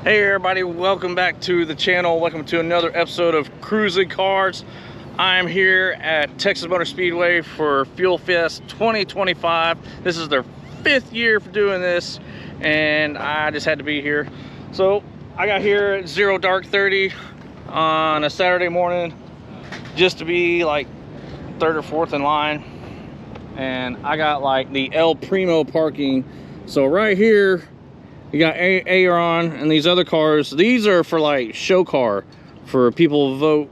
Hey everybody, welcome back to the channel. Welcome to another episode of Cruising Cars. I'm here at Texas Motor Speedway for Fuel Fest 2025. This is their 5th year for doing this, and I just had to be here. So I got here at 0 dark 30 on a Saturday morning just to be like 3rd or 4th in line, and I got like the El Primo parking. So right here you got Aaron and these other cars. These are for like show car, for people who vote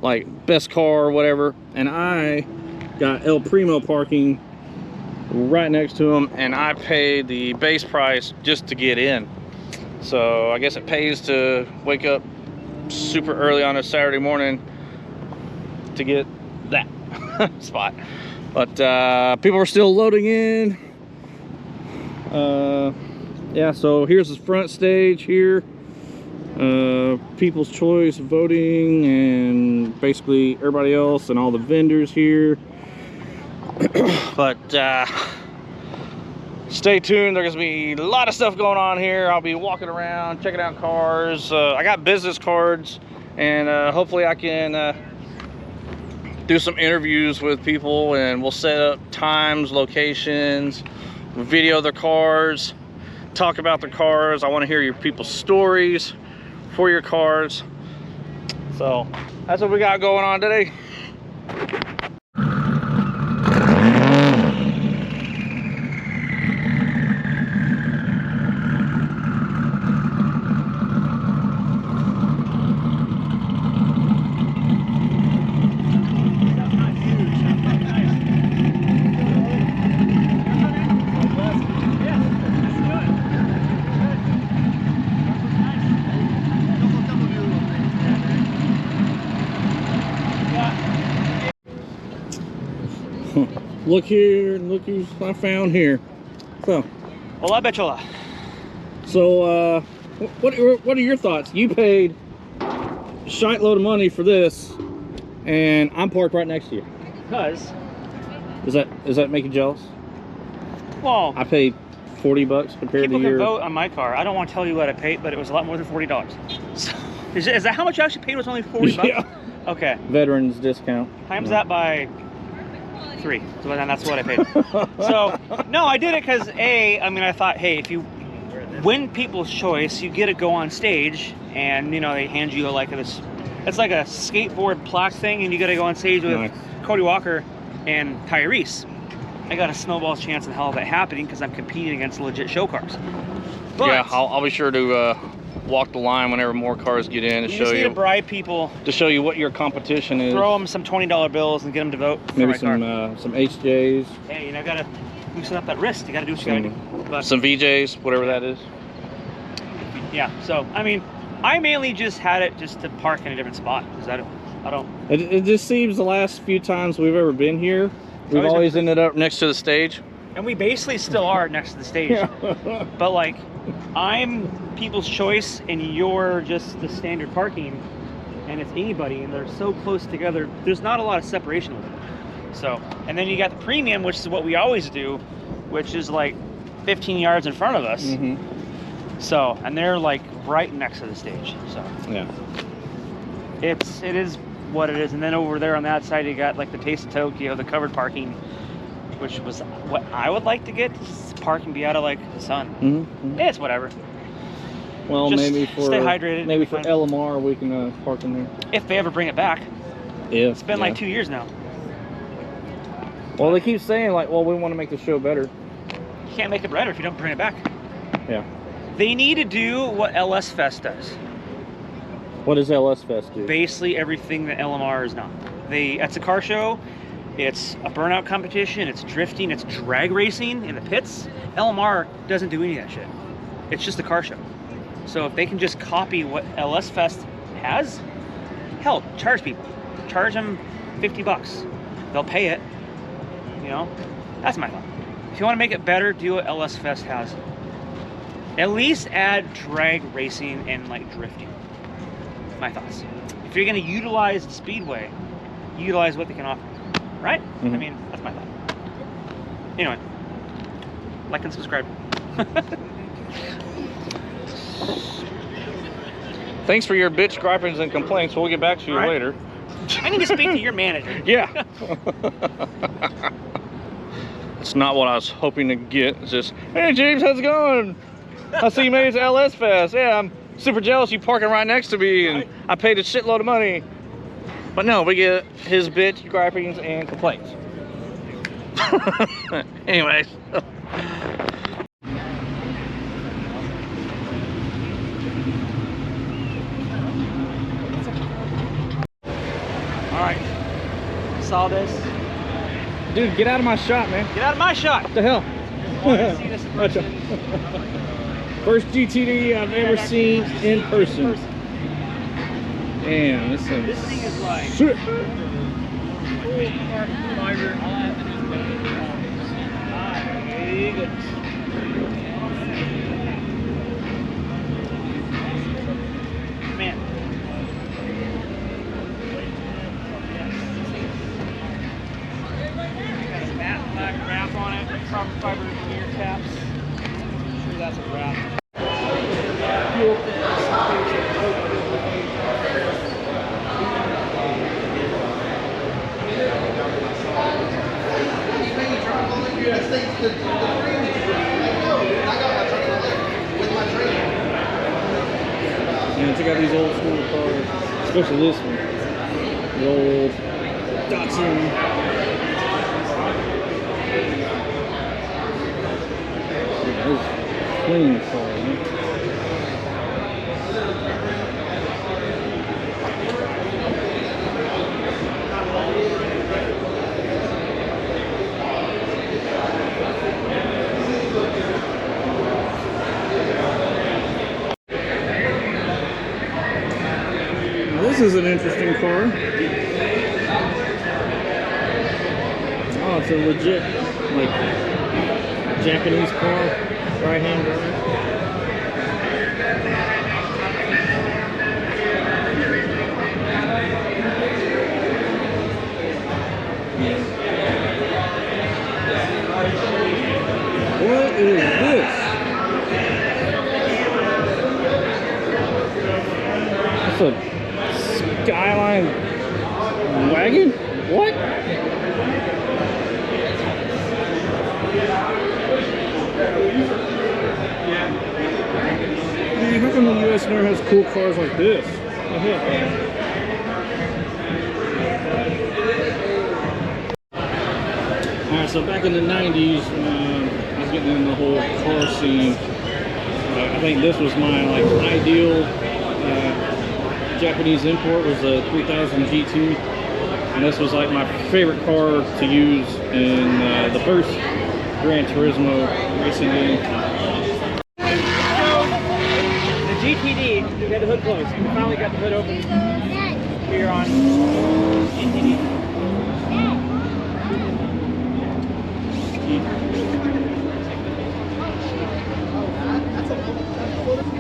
like best car or whatever. And I got El Primo parking right next to them, and I paid the base price just to get in. So I guess it pays to wake up super early on a Saturday morning to get that spot. But people are still loading in. Yeah, so here's the front stage here. People's Choice voting and basically everybody else and all the vendors here. But stay tuned, there's gonna be a lot of stuff going on here. I'll be walking around, checking out cars. I got business cards, and hopefully I can do some interviews with people, and we'll set up times, locations, video their cars, talk about the cars. I want to hear your people's stories for your cars. So that's what we got going on today. Look here, look who I found here. So, Hola, Bechola. So, what are your thoughts? You paid a shite load of money for this, and I'm parked right next to you. Because, Does that make you jealous? well, I paid $40 compared people to can your. vote on my car. I don't want to tell you what I paid, but it was a lot more than $40. So, is that how much you actually paid? Was only $40? Yeah. Okay. Veterans discount. Times that by 3. So then that's what I paid. So, no, I did it because, I mean, I thought, hey, if you win People's Choice, you get to go on stage, and, you know, they hand you like this, it's like a skateboard plaque thing, and you got to go on stage with Nice. Cody Walker and Tyrese. I got a snowball's chance in hell of that happening because I'm competing against legit show cars. But Yeah, I'll be sure to walk the line whenever more cars get in to you show just need you to bribe people, what your competition is. throw them some $20 bills and get them to vote for Maybe my car. some HJs, Hey, you know, gotta loosen up that wrist. You gotta do what you gotta do. But some VJs, whatever that is. yeah, so I mean, I mainly just had it just to park in a different spot because I don't. It just seems the last few times we've ever been here, we've always ended up next to the stage. And we basically still are next to the stage. Yeah. But like, I'm People's Choice and you're just the standard parking, and it's anybody, and they're so close together. There's not a lot of separation with it. So, and then you got the premium, which is what we always do, which is like 15 yards in front of us. Mm-hmm. So, and they're like right next to the stage. So, Yeah. it is what it is. And then over there on that side, you got like the Taste of Tokyo, the covered parking, which was what I would like to get. Just park and be out of like the sun. Mm-hmm. It's whatever. Well, Just maybe for stay hydrated. maybe for Fine. LMR we can park in there. If they ever bring it back. Yeah. It's been like 2 years now. Well, they keep saying like, well, we want to make the show better. You can't make it better if you don't bring it back. Yeah. They need to do what LS Fest does. What does LS Fest do? Basically everything that LMR is not. It's a car show. It's a burnout competition. It's drifting. It's drag racing in the pits. LMR doesn't do any of that shit. It's just a car show. So if they can just copy what LS Fest has, hell, charge people. Charge them $50. They'll pay it. You know, that's my thought. If you want to make it better, do what LS Fest has. At least add drag racing and like drifting. My thoughts. If you're going to utilize the Speedway, utilize what they can offer. Right? Mm-hmm. I mean, that's my thought. Anyway, like and subscribe. thanks for your bitch gripings and complaints. We'll get back to you later. I need to speak to your manager. Yeah. It's not what I was hoping to get. It's just, hey James, how's it going? I see you made it to LS Fest. Yeah, I'm super jealous you parking right next to me, and I paid a shitload of money. But no, we get his bitch gripings and complaints. Anyways. Alright. Saw this. Dude, get out of my shot, man. Get out of my shot! What the hell? See this in person. First GTD I've ever seen in person. Damn, this thing is like... shit. Man. Got a matte black wrap on it, carbon fiber gear caps. I'm sure that's a wrap. Yeah, check out these old school cars, especially this one. The old Datsun. Yeah, this is clean car, man. This is an interesting car. Oh, it's a legit, like, Japanese car, right-hand drive. What is this? That's a Skyline wagon? What? Man, how come the US never has cool cars like this? What the heck? Alright, so back in the 90s, I was getting in the whole car scene. I think this was my ideal Japanese import was a 3000 G2, and this was like my favorite car to use in the first Gran Turismo racing game. The GTD, we got the hood closed. We finally got the hood open here on GTD.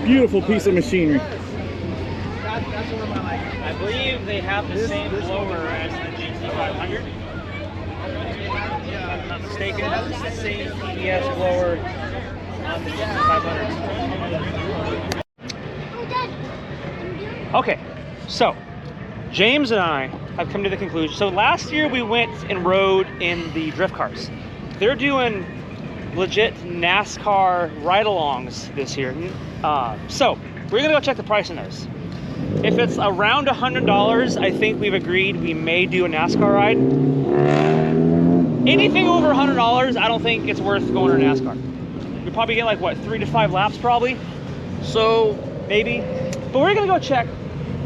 Beautiful piece of machinery. I believe they have the same blower as the GT500. If I'm not mistaken, it has the same PBS blower on the GT500. Okay, so James and I have come to the conclusion. So last year we went and rode in the drift cars. They're doing legit NASCAR ride-alongs this year. So we're gonna go check the price on those. If it's around $100, I think we've agreed we may do a NASCAR ride. Anything over $100, I don't think it's worth going to NASCAR. We probably get like what, 3 to 5 laps probably. So maybe, but we're gonna go check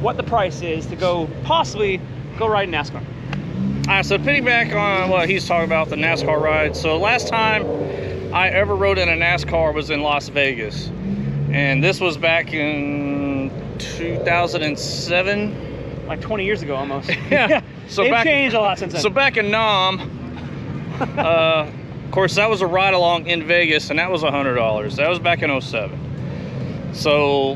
what the price is to go possibly go ride NASCAR. Alright, so piggyback on what he's talking about, the NASCAR ride. So last time I ever rode in a NASCAR was in Las Vegas, and this was back in 2007, like 20 years ago almost. Yeah. So they've changed a lot since then. So back in Nam, of course that was a ride along in Vegas, and that was $100. That was back in 07. So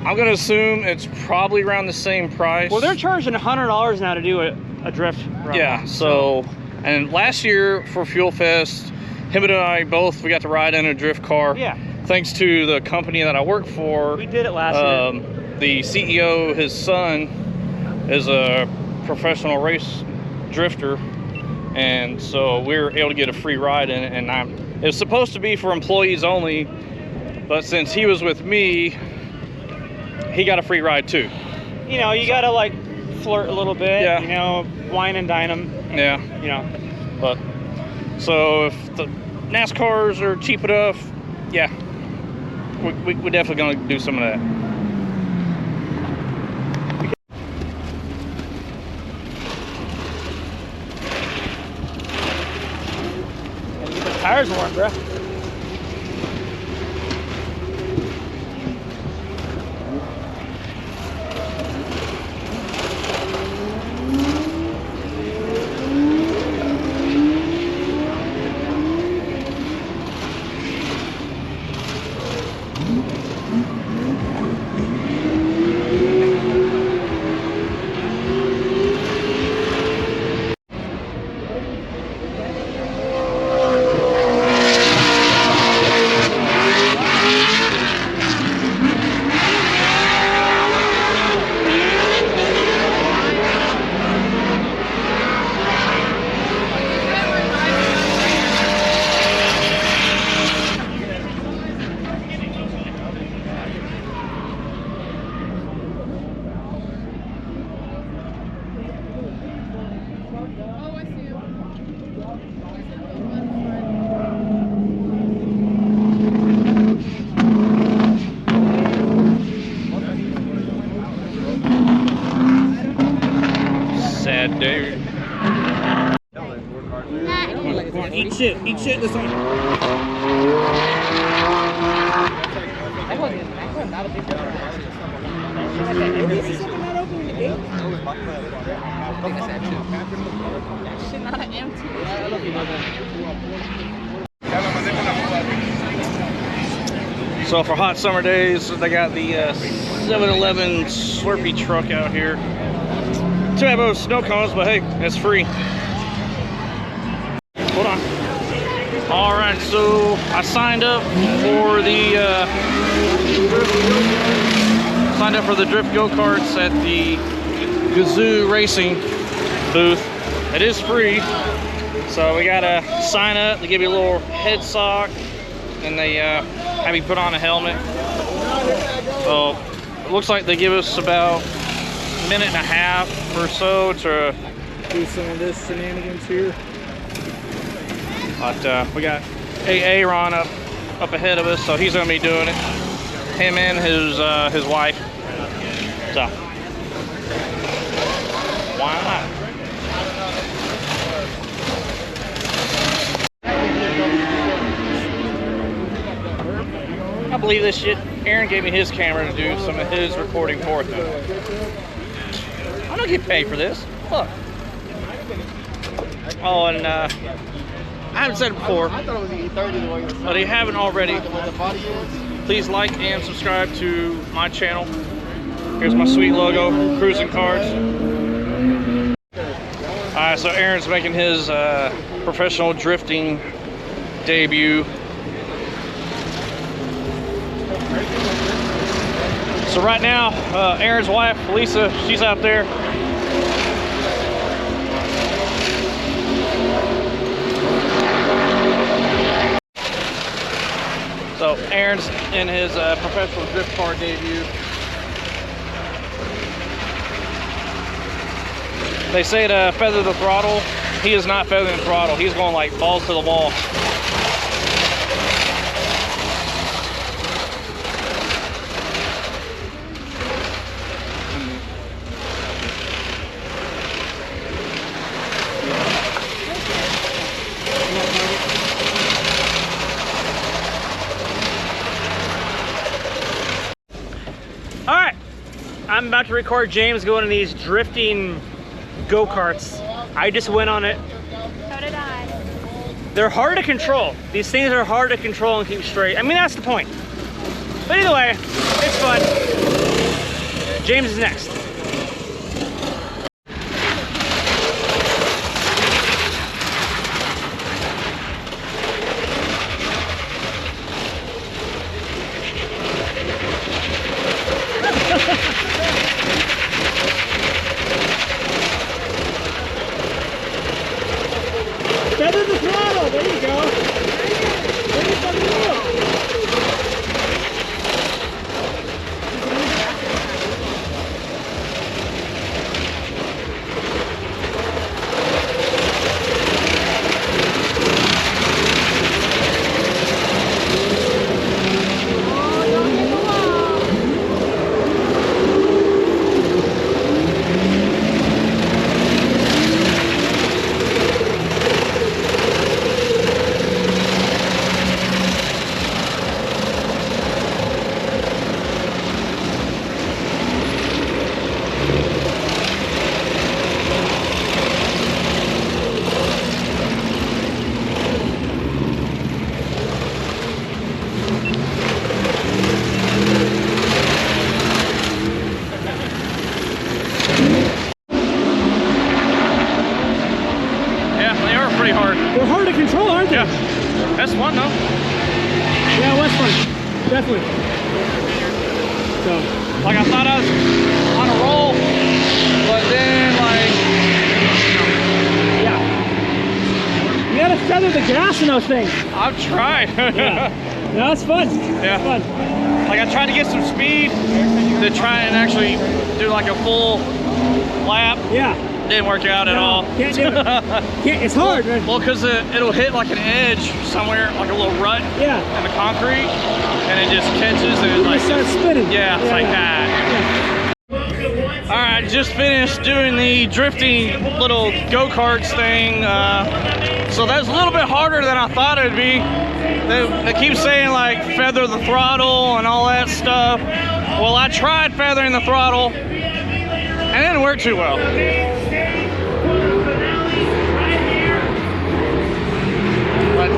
I'm gonna assume it's probably around the same price. Well, they're charging $100 now to do a drift ride. Yeah. So, and last year for Fuel Fest, him and I both, we got to ride in a drift car. Yeah. Thanks to the company that I work for. We did it last year. the CEO, his son, is a professional race drifter, and so we were able to get a free ride in it. And it was supposed to be for employees only, but since he was with me, he got a free ride too. You know, you gotta like flirt a little bit. Yeah. You know, wine and dine them. Yeah. You know. But so if the NASCARs are cheap enough, yeah, we're definitely gonna do some of that. Gotta get the tires warm, bro. Sad dude. Eat shit this one. So for hot summer days, they got the 7-Eleven Slurpee truck out here. Too bad those snow cones, but hey, it's free. Hold on. All right, so I signed up for the drift go-karts at the Gazoo Racing booth. It is free, so we gotta sign up. They give you a little head sock, and they have you put on a helmet. So it looks like they give us about a minute and a half or so to do some of this shenanigans here. But we got Aaron up ahead of us, so he's gonna be doing it. Him and his wife. So why not? I believe this shit. Aaron gave me his camera to do some of his recording for it. I don't get paid for this. Look. Oh, and I haven't said it before, but if you haven't already, please like and subscribe to my channel. Here's my sweet logo, Cruising Karts. Alright, so Aaron's making his professional drifting debut. So right now, Aaron's wife, Lisa, she's out there. So Aaron's in his professional drift car debut. They say to feather the throttle. He is not feathering the throttle. He's going like balls to the wall. All right, I'm about to record James going in these drifting go-karts. I just went on it. So did I. They're hard to control. These things are hard to control and keep straight. I mean, that's the point. But either way, it's fun. James is next. definitely. So, like I thought I was on a roll, but then like, yeah. You gotta feather the gas in those things. I've tried. Yeah. No, it's fun. Yeah. It's fun. Like I tried to get some speed to try and actually do like a full lap. Yeah. Didn't work out at all. Can't do it. Can't, it's hard, man. Well, because it'll hit like an edge somewhere, like a little rut Yeah. in the concrete, and it just catches and it like starts spinning. Yeah, it's like that. All right, just finished doing the drifting little go-karts thing. So that's a little bit harder than I thought it'd be. They keep saying like feather the throttle and all that stuff. Well, I tried feathering the throttle and it didn't work too well. But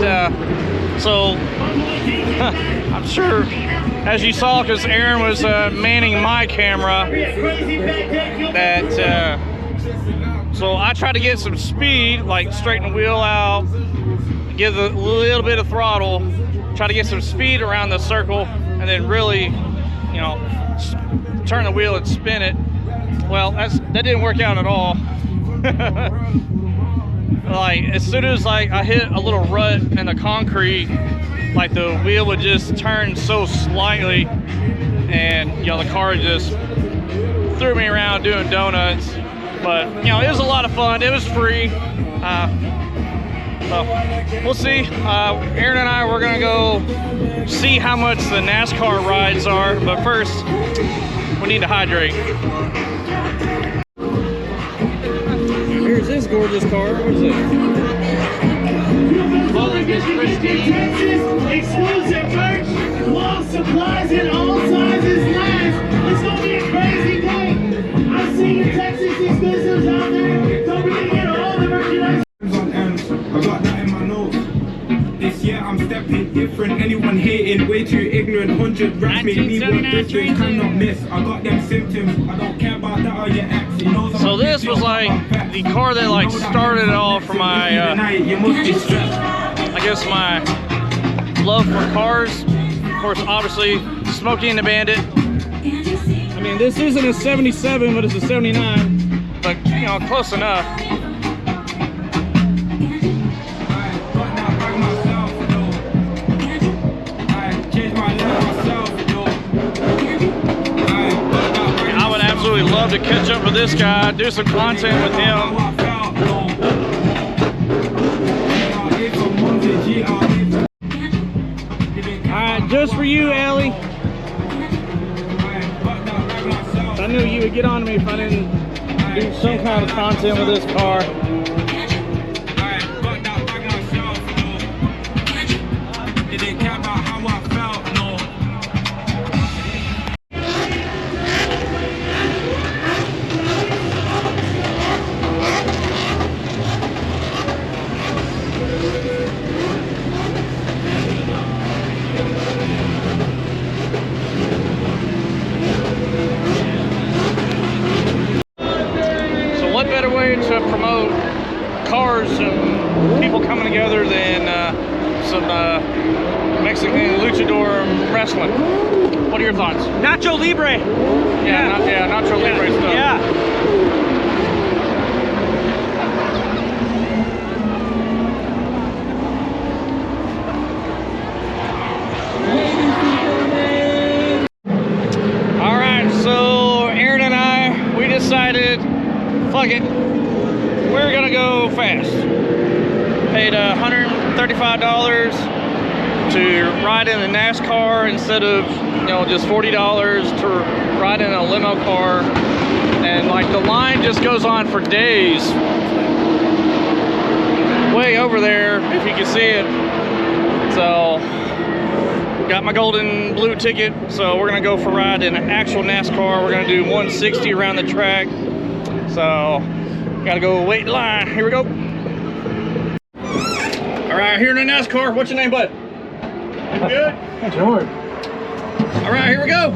so I'm sure, as you saw, because Aaron was manning my camera, that so I tried to get some speed, like straighten the wheel out, give a little bit of throttle, try to get some speed around the circle, and then really, you know, turn the wheel and spin it. Well, that didn't work out at all. Like as soon as like I hit a little rut in the concrete, like the wheel would just turn so slightly, and you know the car just threw me around doing donuts. But you know it was a lot of fun. It was free. So we'll see. Aaron and I we're gonna go see how much the NASCAR rides are. But first, we need to hydrate. Here's this gorgeous car. What is it? Exclusive merch, long supplies in all sizes, nice. It's gonna be a crazy day. I've seen Texas exclusives out there. Don't forget to get all the merchandise. I got that in my notes. This year I'm stepping different. Anyone hating, way too ignorant. 100 raps make me want this. Cannot miss. I got them symptoms. I don't care about that or your ex. So this was like the car that like started it all for my I guess my love for cars. Of course, obviously, Smokey and the Bandit. I mean, this isn't a 77, but it's a 79. But, you know, close enough. I would absolutely love to catch up with this guy, do some content with him. Alright, just for you, Ellie. I knew you would get on me if I didn't do some kind of content with this car. What better way to promote cars and people coming together than some Mexican luchador wrestling? What are your thoughts? Nacho Libre. Nacho Libre stuff. Yeah. All right, so Aaron and I, we decided, fuck it, we're gonna go fast. Paid $135 to ride in a NASCAR instead of, you know, just $40 to ride in a limo car. And like the line just goes on for days. Way over there, if you can see it. So, got my golden blue ticket, so we're gonna go for a ride in an actual NASCAR. We're gonna do 160 around the track. So, gotta go wait in line. Here we go. All right, here in the NASCAR. What's your name, bud? You good? George. All right, here we go.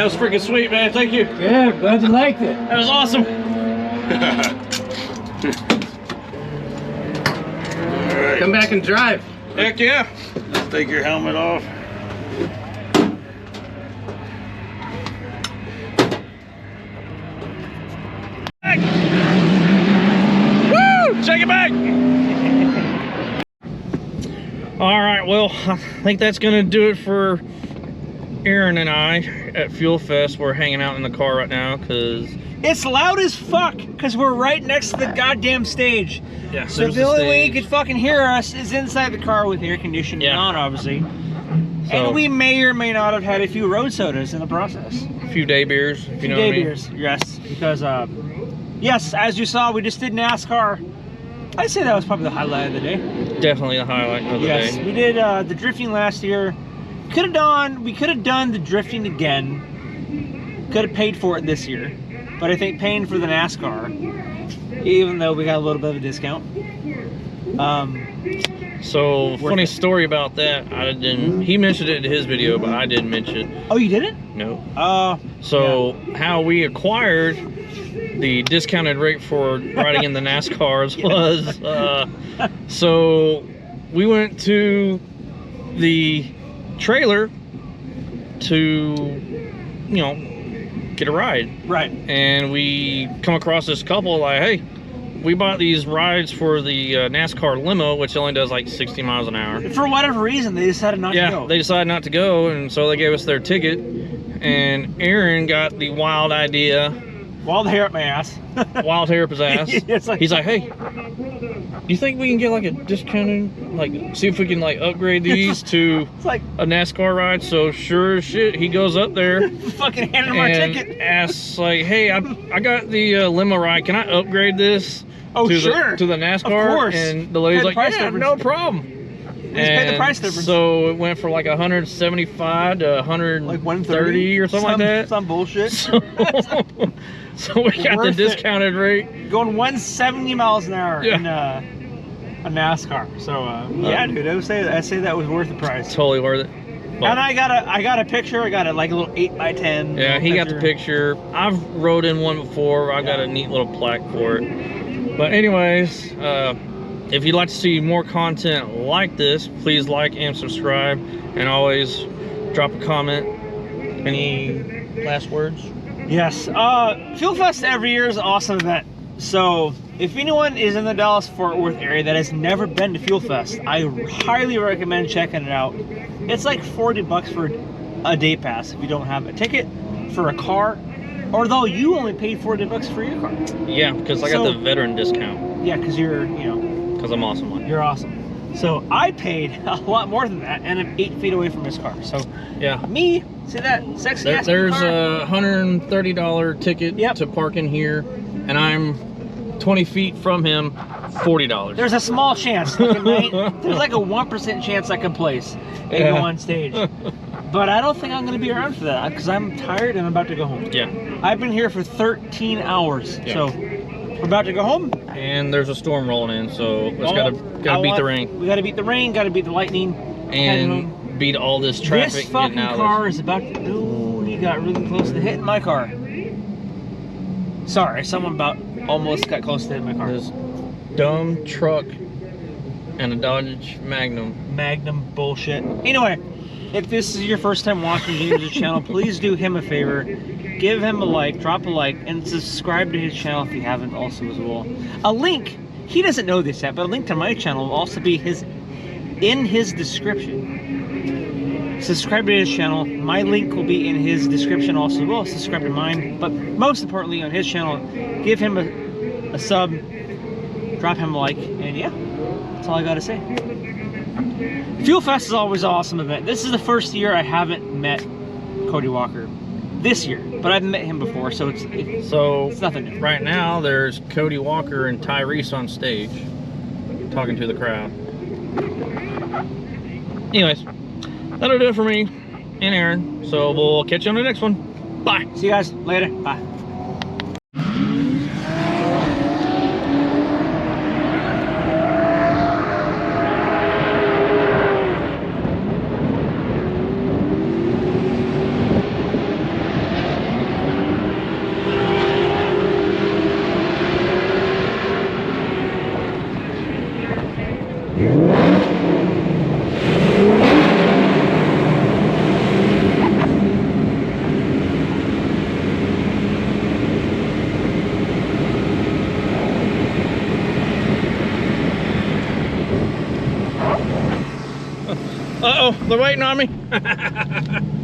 was freaking sweet, man. Thank you. Yeah, glad you liked it. That was awesome. Come back and drive. Heck yeah. Let's take your helmet off. Woo! Take it back. All right, well, I think that's gonna do it for Aaron and I at Fuel Fest. We're hanging out in the car right now because It's loud as fuck because we're right next to the goddamn stage. yeah, So the only way you could fucking hear us is inside the car with air conditioning on, obviously. So, And we may or may not have had a few road sodas in the process. a few day beers, if you know what I mean. Beers, yes. Because, yes, as you saw, we just did NASCAR. I'd say that was probably the highlight of the day. Definitely the highlight of the Yes, day. we did the drifting last year. We could have done the drifting again. Could have paid for it this year. But I think paying for the NASCAR, even though we got a little bit of a discount. So, funny story about that. I didn't. He mentioned it in his video, but I didn't mention. Oh, you didn't? No. So how we acquired the discounted rate for riding in the NASCARs was so we went to the trailer to, you know, get a ride. Right. And we come across this couple like, hey, we bought these rides for the NASCAR limo, which only does like 60 miles an hour. For whatever reason, they decided not to go. Yeah, they decided not to go, and so they gave us their ticket. And Aaron got the wild idea. Wild hair up my ass. Wild hair up his ass. It's like, He's like, hey, do you think we can get like a discounted, like, see if we can like upgrade these to it's like a NASCAR ride? So sure as shit, he goes up there fucking handed him our and ticket. asks like, hey, I got the limo ride. Can I upgrade this to sure. the NASCAR? Of course. And the lady's Pay the like, price yeah, difference. no problem. Pay the price difference. So it went from like 175 to 130 Like 130 or something like that. Some bullshit. So, so we got the Worth it. discounted rate. Going 170 miles an hour Yeah. in a NASCAR. So yeah, dude, I'd say that was worth the price. Totally worth it. But, And I got a picture. I got a like a little 8x10. yeah, he got the picture. I've rode in one before. I got a neat little plaque for it. But anyways, if you'd like to see more content like this, please like and subscribe, and always drop a comment. Any last words? Yes. Fuel Fest every year is an awesome event. So if anyone is in the Dallas-Fort Worth area that has never been to Fuel Fest, I highly recommend checking it out. It's like $40 for a day pass if you don't have a ticket for a car, although you only paid $40 for your car. Yeah, because I got the veteran discount. Yeah, because you're, Because I'm awesome. Like you're awesome. So I paid a lot more than that, and I'm 8 feet away from his car. So yeah. me, see that sexy ass There's car? a $130 ticket Yep. to park in here, and I'm 20 feet from him, $40. There's a small chance. There's like a 1% chance I can place and go on stage. But I don't think I'm going to be around for that because I'm tired and I'm about to go home. Yeah. I've been here for 13 hours. Yeah. So we're about to go home. And there's a storm rolling in, so it's gotta beat the rain. We gotta beat the rain, gotta beat the lightning. And beat all this traffic. This fucking getting out of car is about to. Ooh, he got really close to hitting my car. Sorry, someone about almost got close to hitting my car. this dumb truck and a Dodge Magnum. Magnum bullshit. Anyway, if this is your first time watching James' channel, please do him a favor. Give him a like, drop a like, and subscribe to his channel if you haven't also as well. A link, he doesn't know this yet, but a link to my channel will also be in his description. Subscribe to his channel. My link will be in his description also. Well, subscribe to mine, but most importantly on his channel, give him a sub, drop him a like, and yeah, that's all I gotta say. Fuel Fest is always an awesome event. This is the first year I haven't met Cody Walker. This year, but I've met him before, so it's nothing new. Right now, there's Cody Walker and Tyrese on stage talking to the crowd. Anyways, that'll do it for me and Aaron. So we'll catch you on the next one. Bye. See you guys later. Bye. go. They're waiting on me.